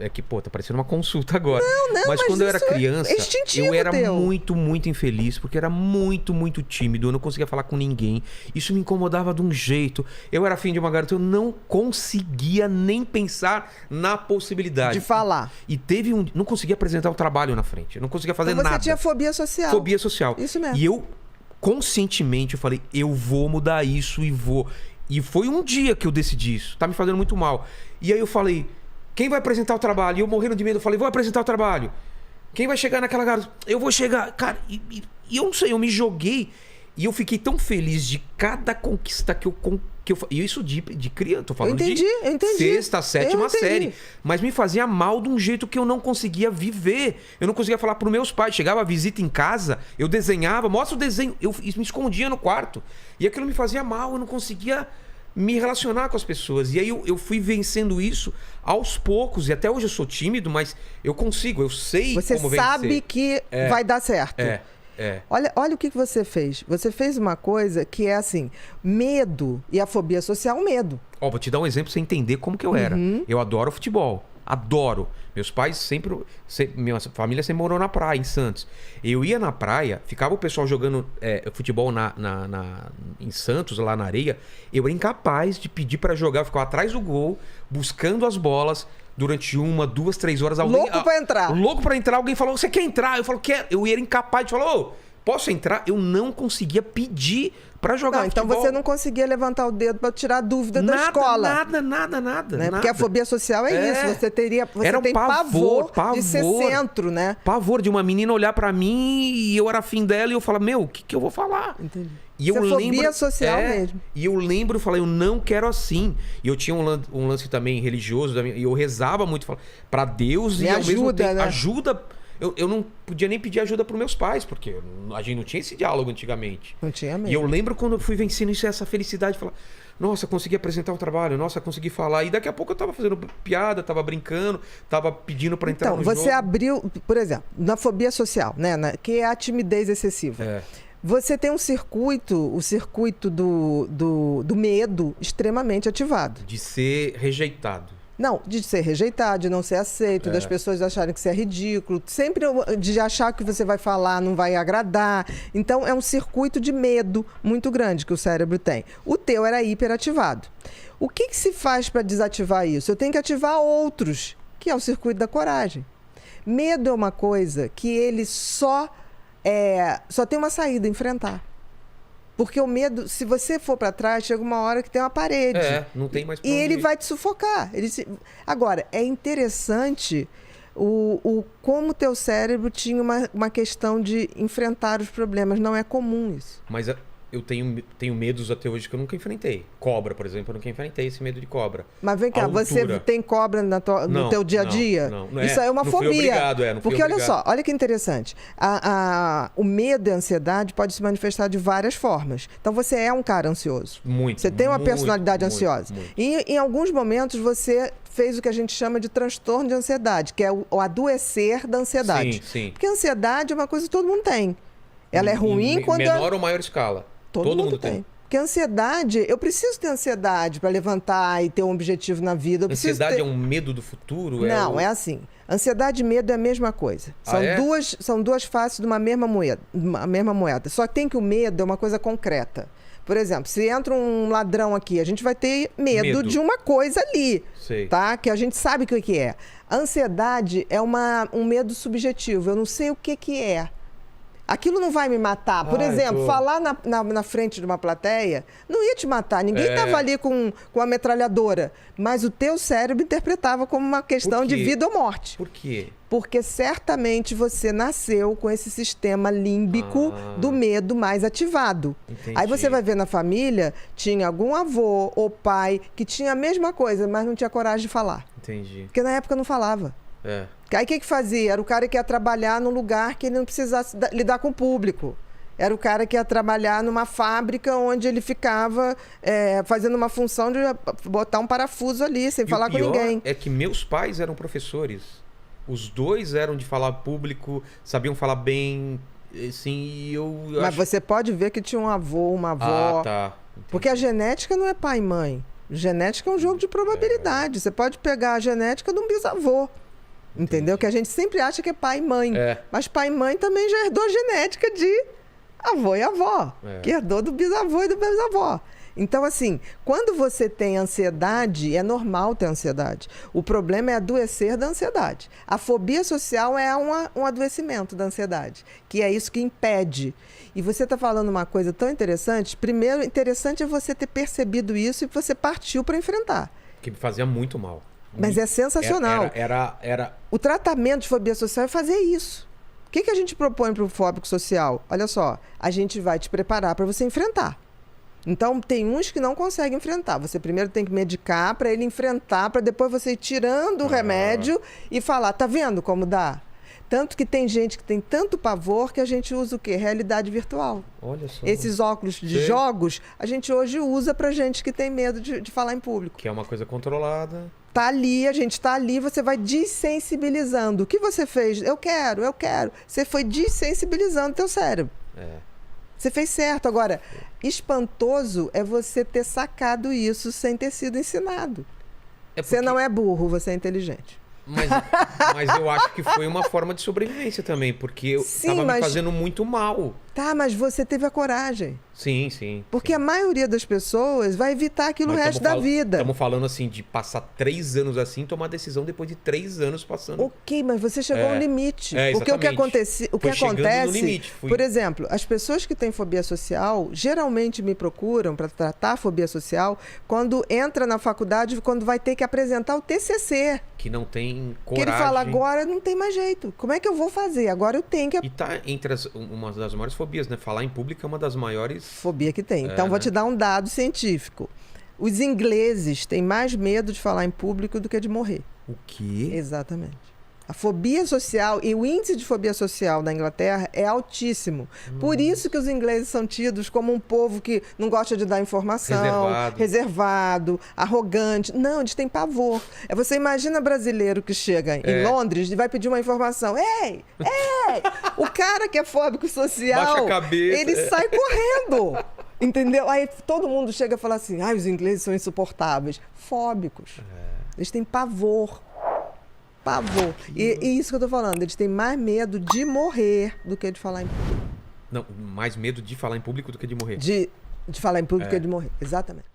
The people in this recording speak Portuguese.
É que, pô, tá parecendo uma consulta agora. Não, mas quando eu era criança, eu era teu. muito, muito infeliz, porque era muito, muito tímido, eu não conseguia falar com ninguém. Isso me incomodava de um jeito. Eu era afim de uma garota, eu não conseguia nem pensar na possibilidade. De falar. E teve um... Não conseguia apresentar o trabalho na frente, eu não conseguia fazer então você nada. tinha fobia social. Fobia social. Isso mesmo. E eu, conscientemente, eu falei, eu vou mudar isso e vou... E foi um dia que eu decidi isso. Tá me fazendo muito mal. E aí eu falei, quem vai apresentar o trabalho? E eu morrendo de medo, eu falei, vou apresentar o trabalho. Quem vai chegar naquela garota? Eu vou chegar. Cara, e eu não sei, eu me joguei. E eu fiquei tão feliz de cada conquista que eu e isso de criança, tô falando eu entendi. sexta, sétima série. Mas me fazia mal de um jeito que eu não conseguia viver. Eu não conseguia falar pros meus pais. Chegava a visita em casa, eu desenhava, mostra o desenho. Eu me escondia no quarto. E aquilo me fazia mal, eu não conseguia me relacionar com as pessoas. E aí eu fui vencendo isso aos poucos. E até hoje eu sou tímido, mas eu consigo, eu sei você como vencer. Você sabe que vai dar certo. Olha o que você fez. Você fez uma coisa que é assim, medo e a fobia social, medo. Ó, vou te dar um exemplo pra você entender como que eu era. Eu adoro futebol. Adoro. Meus pais sempre... Minha família sempre morou na praia, em Santos. Eu ia na praia, ficava o pessoal jogando futebol em Santos, lá na areia. Eu era incapaz de pedir pra jogar. Eu ficava atrás do gol, buscando as bolas... Durante 1, 2, 3 horas... Louco pra entrar. Louco pra entrar. Alguém falou, você quer entrar? Eu falo, quero. Eu era incapaz de falar, ô, posso entrar? Eu não conseguia pedir pra jogar então futebol. você não conseguia levantar o dedo pra tirar a dúvida da escola. Nada. Né? Porque a fobia social é isso. Você era um tem pavor de ser centro, né? Pavor de uma menina olhar pra mim e eu era afim dela e eu falava, meu, o que eu vou falar? Entendi. E eu lembro, fobia social mesmo. E eu lembro, eu falei, eu não quero assim. E eu tinha um lance também religioso, e eu rezava muito pra Deus. Me e ao ajuda, mesmo tempo, né? ajuda. Eu não podia nem pedir ajuda pros meus pais, porque a gente não tinha esse diálogo antigamente. Não tinha mesmo. E eu lembro quando eu fui vencendo isso, essa felicidade, falar, nossa, consegui apresentar um trabalho, nossa, consegui falar. E daqui a pouco eu tava fazendo piada, tava brincando, tava pedindo pra entrar no jogo. Então, você abriu, por exemplo, na fobia social, né? Que é a timidez excessiva. Você tem o circuito do medo extremamente ativado. De ser rejeitado. Não, de ser rejeitado, de não ser aceito, das pessoas acharem que você é ridículo, sempre de achar que você vai falar não vai agradar. Então, é um circuito de medo muito grande que o cérebro tem. O teu era hiperativado. O que se faz para desativar isso? Eu tenho que ativar outros, que é o circuito da coragem. Medo é uma coisa que ele só tem uma saída, enfrentar. Porque o medo, se você for para trás, chega uma hora que tem uma parede. Não tem mais pra E onde ele ir. vai te sufocar. Agora, é interessante como o teu cérebro tinha uma questão de enfrentar os problemas. Não é comum isso. Mas eu tenho medos até hoje que eu nunca enfrentei. Cobra, por exemplo, eu nunca enfrentei esse medo de cobra. Mas vem cá, você tem cobra no teu dia a dia? Não Isso é uma não fobia. Fui obrigado, não fui Porque obrigado. olha só, olha que interessante. O medo e a ansiedade pode se manifestar de várias formas. Então você é um cara ansioso. Muito. Você tem uma personalidade ansiosa. Muito. E em alguns momentos você fez o que a gente chama de transtorno de ansiedade, que é o adoecer da ansiedade. Sim. Porque a ansiedade é uma coisa que todo mundo tem. Ela é ruim quando... menor ou maior escala. Todo mundo tem. Porque a ansiedade, eu preciso ter ansiedade para levantar e ter um objetivo na vida. Ansiedade é um medo do futuro? Não, é assim. Ansiedade e medo é a mesma coisa. São duas faces de uma mesma moeda. Só que tem que o medo é uma coisa concreta. Por exemplo, se entra um ladrão aqui, a gente vai ter medo de uma coisa ali, tá? Que a gente sabe o que é. A ansiedade é um medo subjetivo. Eu não sei o que é. Aquilo não vai me matar. Por exemplo, falar na frente de uma plateia não ia te matar. Ninguém estava ali com a metralhadora. Mas o teu cérebro interpretava como uma questão de vida ou morte. Por quê? Porque certamente você nasceu com esse sistema límbico do medo mais ativado. Entendi. Aí você vai ver na família, tinha algum avô ou pai que tinha a mesma coisa, mas não tinha coragem de falar. Entendi. Porque na época não falava. Aí o que fazia? Era o cara que ia trabalhar num lugar que ele não precisasse lidar com o público. Era o cara que ia trabalhar numa fábrica onde ele ficava fazendo uma função de botar um parafuso ali, sem falar com ninguém. É que meus pais eram professores. Os dois eram de falar público, sabiam falar bem, assim, Mas você pode ver que tinha um avô, uma avó. Tá. Porque a genética não é pai e mãe. Genética é um jogo de probabilidade. Você pode pegar a genética de um bisavô. Entendeu? Que a gente sempre acha que é pai e mãe. É. Mas pai e mãe também já herdou genética de avô e avó. Que herdou do bisavô e do bisavó. Então, assim, quando você tem ansiedade, é normal ter ansiedade. O problema é adoecer da ansiedade. A fobia social é um adoecimento da ansiedade, que é isso que impede. E você está falando uma coisa tão interessante. Primeiro, interessante é você ter percebido isso e você partiu para enfrentar. Que me fazia muito mal. Mas é sensacional. Era... O tratamento de fobia social é fazer isso. O que a gente propõe para o fóbico social? Olha só, a gente vai te preparar para você enfrentar. Então, tem uns que não conseguem enfrentar. Você primeiro tem que medicar para ele enfrentar, para depois você ir tirando o remédio e falar, tá vendo como dá? Tanto que tem gente que tem tanto pavor que a gente usa o quê? Realidade virtual. Olha só. Esses óculos de jogos, a gente hoje usa para gente que tem medo de falar em público. Que é uma coisa controlada. Tá ali, a gente tá ali, você vai desensibilizando. O que você fez? Eu quero. Você foi desensibilizando teu cérebro. Você fez certo. Agora, espantoso é você ter sacado isso sem ter sido ensinado. Você não é burro, você é inteligente. Mas eu acho que foi uma forma de sobrevivência também, porque eu tava me fazendo muito mal. Tá, mas você teve a coragem. Sim. Porque a maioria das pessoas vai evitar aquilo o resto da vida. Estamos falando assim de passar 3 anos assim, tomar decisão depois de 3 anos passando. Ok, mas você chegou ao limite. Porque o que acontece, limite, por exemplo, as pessoas que têm fobia social geralmente me procuram para tratar a fobia social quando entra na faculdade, quando vai ter que apresentar o TCC. Que não tem coragem. Que ele fala, agora não tem mais jeito. Como é que eu vou fazer? Agora eu tenho que... E tá entre uma das maiores fobias, né? Falar em público é uma das maiores... Fobia que tem. Então, vou te dar um dado científico. Os ingleses têm mais medo de falar em público do que de morrer. O quê? Exatamente. A fobia social e o índice de fobia social da Inglaterra é altíssimo. Por isso que os ingleses são tidos como um povo que não gosta de dar informação, reservado, arrogante. Não, eles têm pavor. Você imagina brasileiro que chega em Londres e vai pedir uma informação. Ei! O cara que é fóbico social, baixa a cabeça, ele sai correndo. Entendeu? Aí todo mundo chega e fala assim, os ingleses são insuportáveis. Fóbicos. Eles têm pavor. E isso que eu tô falando, eles têm mais medo de morrer do que de falar em público. Não, mais medo de falar em público do que de morrer. De falar em público do que de morrer, exatamente.